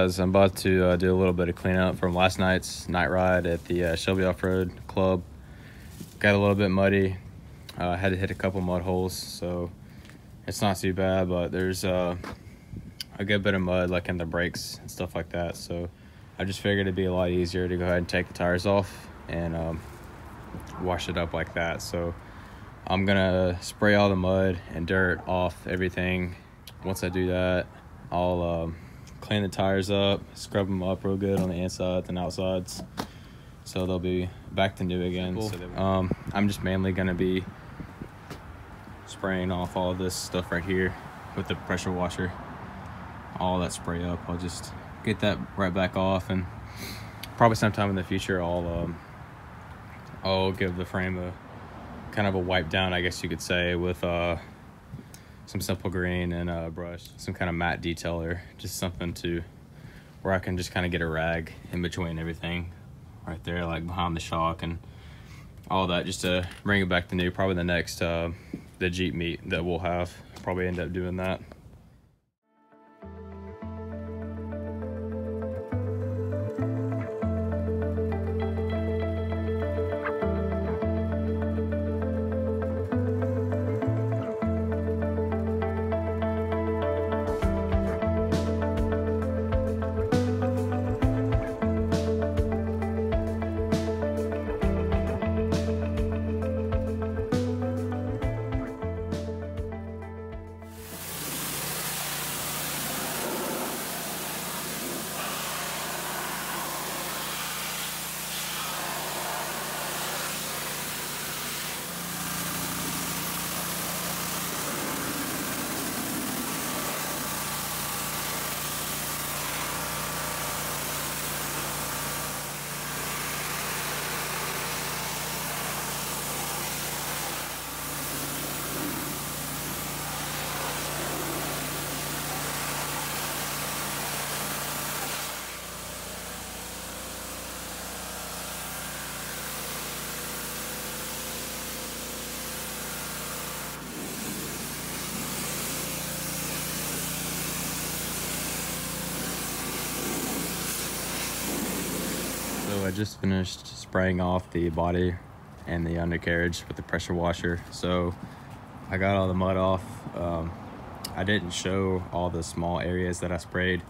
guys, I'm about to do a little bit of cleanup from last night's night ride at the Shelby Offroad Club. Got a little bit muddy, had to hit a couple mud holes, so it's not too bad, but there's a good bit of mud like in the brakes and stuff like that, so I just figured it'd be a lot easier to go ahead and take the tires off and wash it up like that. So I'm gonna spray all the mud and dirt off everything. Once I do that, I'll clean the tires up, scrub them up real good on the insides and outsides, so they'll be back to new again. So I'm just mainly gonna be spraying off all this stuff right here with the pressure washer. All that spray up, I'll just get that right back off, and probably sometime in the future I'll give the frame a kind of a wipe down, I guess you could say, with some simple green and a brush, some kind of matte detailer, just something to where I can just kind of get a rag in between everything right there, like behind the shock and all that, just to bring it back to new. Probably the next the Jeep meet that we'll have, probably end up doing that. So I just finished spraying off the body and the undercarriage with the pressure washer. So I got all the mud off. I didn't show all the small areas that I sprayed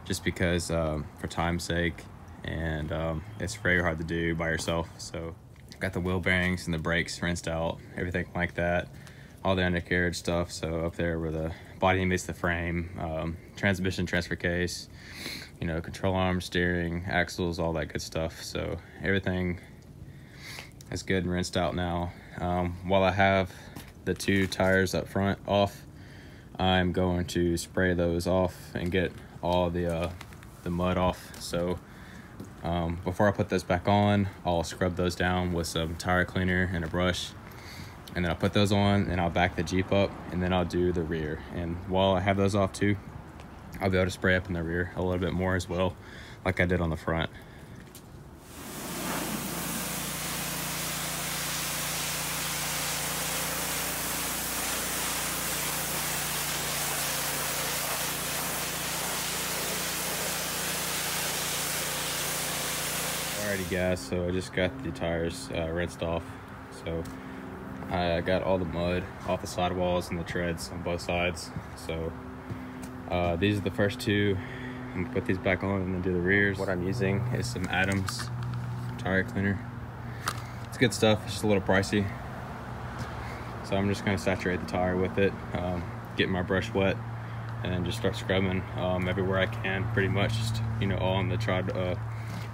just because for time's sake, and it's very hard to do by yourself. So got the wheel bearings and the brakes rinsed out, everything like that, all the undercarriage stuff. So up there where the body meets the frame, transmission transfer case, you know, control arm, steering, axles, all that good stuff. So everything is good and rinsed out now. While I have the two tires up front off, I'm going to spray those off and get all the mud off. So before I put those back on, I'll scrub those down with some tire cleaner and a brush, and then I'll put those on and I'll back the Jeep up, and then I'll do the rear. And while I have those off too, I'll be able to spray up in the rear a little bit more as well, like I did on the front. Alrighty guys, so I just got the tires rinsed off. So I got all the mud off the sidewalls and the treads on both sides. So these are the first two. I'm gonna put these back on and then do the rears. What I'm using is some Adams tire cleaner. It's good stuff, it's just a little pricey. So I'm just gonna saturate the tire with it, get my brush wet, and then just start scrubbing everywhere I can, pretty much, just, you know, all on the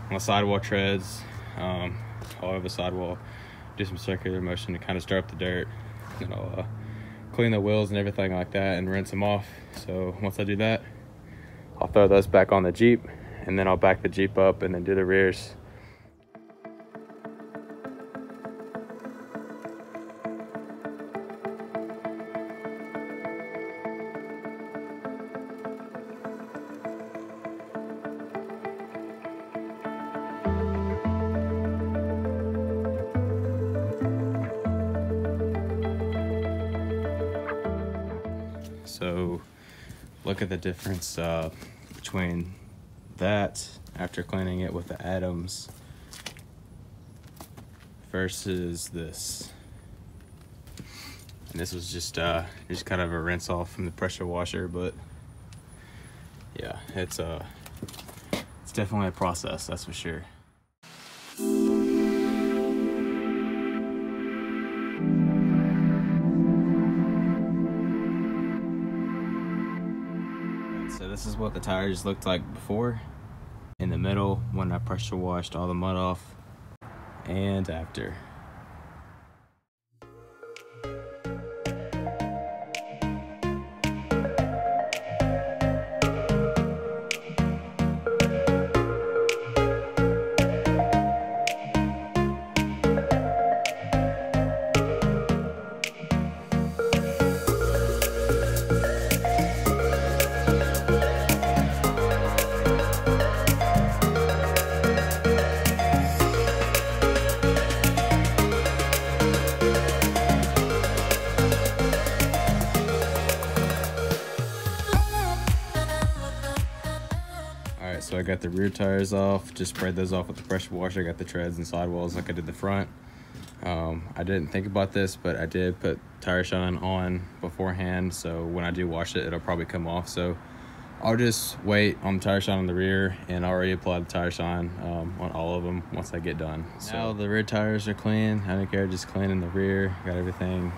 on the sidewall treads, all over the sidewall. Do some circular motion to kind of stir up the dirt. Then I'll clean the wheels and everything like that and rinse them off. So once I do that, I'll throw those back on the Jeep, and then I'll back the Jeep up and then do the rears. So look at the difference between that after cleaning it with the Adams versus this. And this was just kind of a rinse off from the pressure washer, but yeah, it's definitely a process, that's for sure. So this is what the tires looked like before, in the middle when I pressure washed all the mud off, and after. So I got the rear tires off, just sprayed those off with the pressure washer. I got the treads and sidewalls like I did the front. I didn't think about this, but I did put tire shine on beforehand, so when I do wash it, it'll probably come off. So I'll just wait on the tire shine on the rear and already apply the tire shine on all of them once I get done. So now the rear tires are clean, undercarriage is clean in the rear, got everything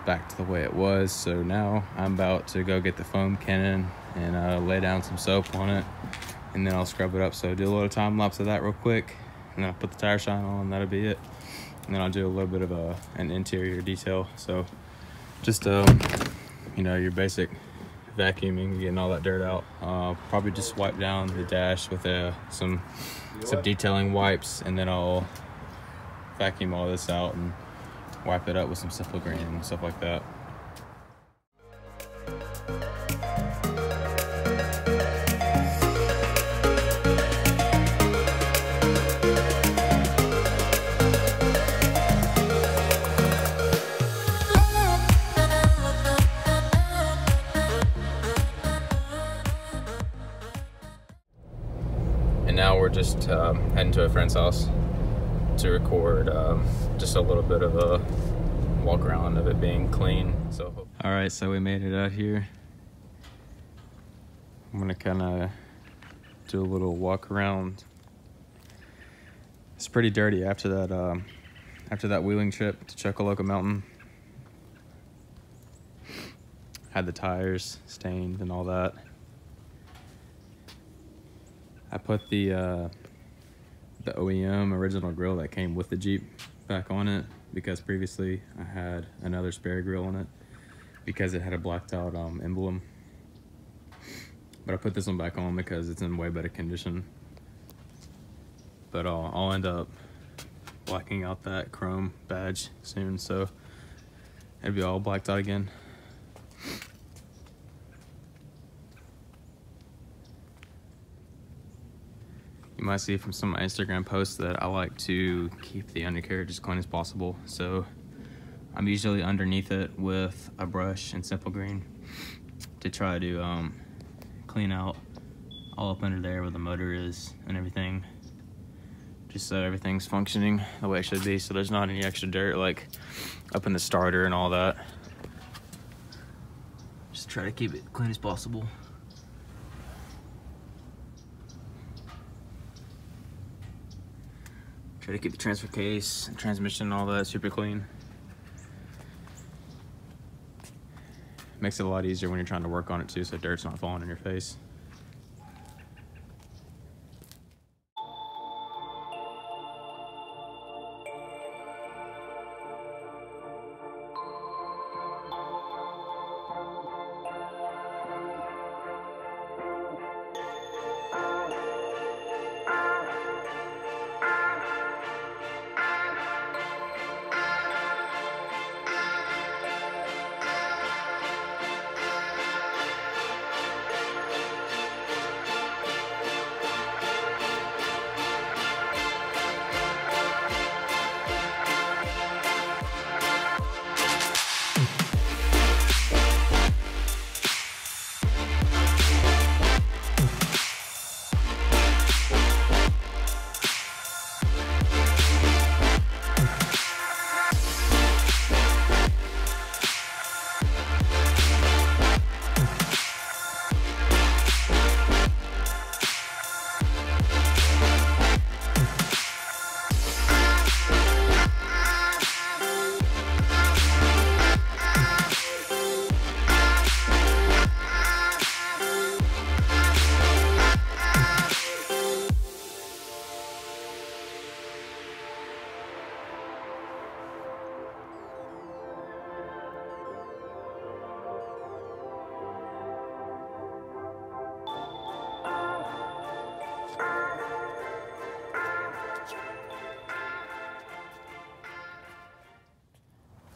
back to the way it was. So now I'm about to go get the foam cannon and lay down some soap on it, and then I'll scrub it up. So do a little time lapse of that real quick, and then I'll put the tire shine on, and that'll be it. And then I'll do a little bit of an interior detail. So just you know, your basic vacuuming, getting all that dirt out. Probably just wipe down the dash with some detailing wipes, and then I'll vacuum all this out and wipe it up with some simple green and stuff like that. And now we're just heading to a friend's house to record just a little bit of a walk around of it being clean. So all right, so we made it out here. I'm gonna kind of do a little walk around. It's pretty dirty after that wheeling trip to Chocoloco Mountain. Had the tires stained and all that. I put the OEM original grill that came with the Jeep back on it, because previously I had another spare grill on it because it had a blacked out emblem. But I put this one back on because it's in way better condition. But I'll end up blacking out that chrome badge soon, so it'll be all blacked out again. You might see from some of my Instagram posts that I like to keep the undercarriage as clean as possible. So I'm usually underneath it with a brush and simple green to try to clean out all up under there where the motor is and everything. Just so everything's functioning the way it should be, so there's not any extra dirt like up in the starter and all that. Just try to keep it clean as possible. Try to keep the transfer case, transmission, and all that super clean. Makes it a lot easier when you're trying to work on it too, so dirt's not falling in your face.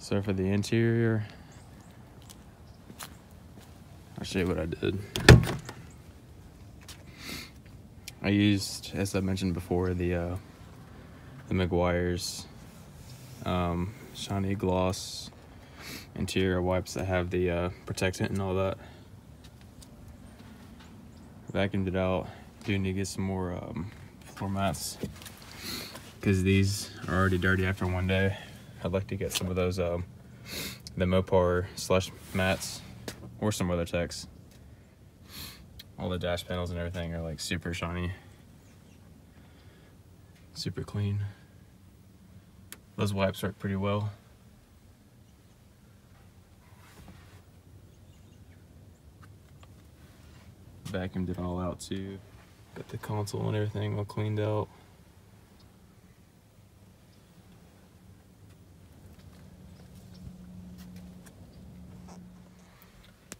So for the interior, I'll show you what I did. I used, as I mentioned before, the Meguiar's shiny gloss interior wipes that have the protectant and all that. Vacuumed it out. Do need to get some more floor mats because these are already dirty after one day. I'd like to get some of those the Mopar slush mats or some other techs. All the dash panels and everything are like super shiny, super clean. Those wipes work pretty well. Vacuumed it all out too. Got the console and everything all cleaned out.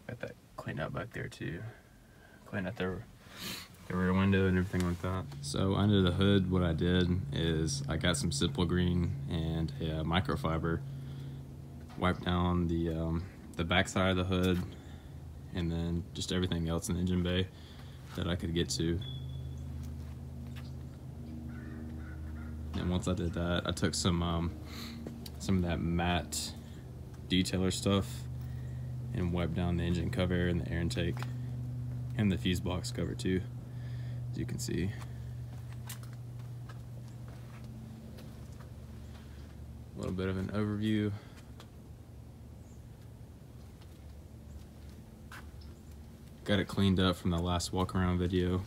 Got that cleaned out back there too. Cleaned out the rear window and everything like that. So under the hood, what I did is I got some Simple Green and a microfiber. Wiped down the back side of the hood and then just everything else in the engine bay that I could get to. And once I did that, I took some of that matte detailer stuff and wiped down the engine cover and the air intake and the fuse box cover too, as you can see. A little bit of an overview. Got it cleaned up from the last walk around video.